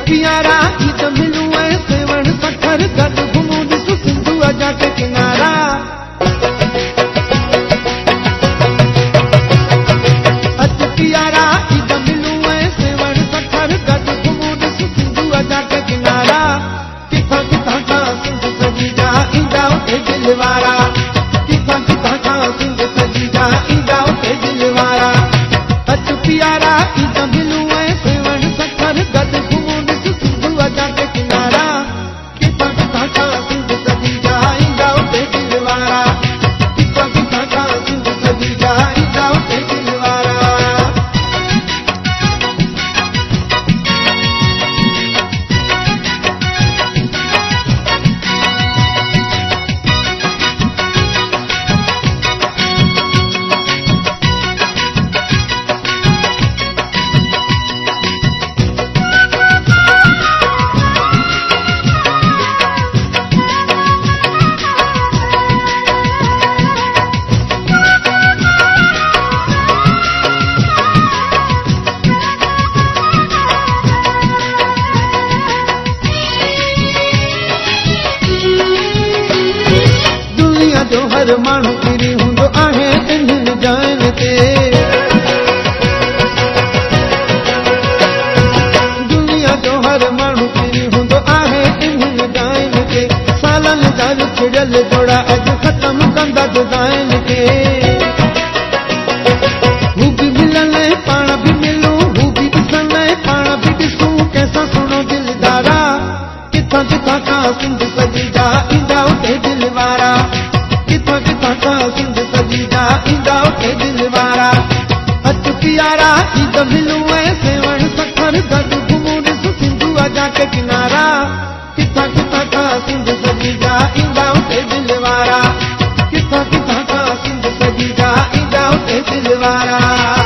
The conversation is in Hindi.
प्यारा ईद मिलूं ऐ सेवण सखर गद घुमूं ॾिसु सिंधु अजा के किनारा। अच प्यारा ईद मिलूं ऐ सेवण सखर गद घुमूं ॾिसु सिंधु अजा के किनारा। किथां किथां खां सिंध सजी जा ईंदा उते दिल वारा। किथां किथां खां सिंध सजी जा ईंदा उते दिल वारा। अच प्यारा ईद मिलूं ऐ सेवण सखर गद घुमूं अजा के किनारा। किथां किथां खां सिंध सजी जा ईंदा उते दिल वारा। किथां किथां खां सिंध सजी जा ईंदा उते दिल वारा। जो हर माण्हू किरी हूंदो आहे इन्हनि जाइनि ते। दुनिया जो हर माण्हू किरी हूंदो आहे इन्हनि जाइनि ते। सालनि जा विछड़ियल जोड़ा अॼु ख़तम कंदा जुदाइनि खे। हू बि मिलनि पाण बि मिलूं, हू बि ॾिसनि पाण बि ॾिसूं, कंहिंसां सुहिणो दिलदारा। किथां किथां खां सिंध सजी जा ईंदा उते दिल वारा। किथां किथां खां सिंध सजी जा ईंदा उते दिल वारा। अच प्यारा ईद मिलूं ऐ सेवण सखर गद घुमूं ॾिसु सिंधु अजा के किनारा। किथां किथां खां सिंध सजी जा ईंदा उते दिल वारा। किथां किथां खां सिंध सजी जा ईंदा उते दिल वारा।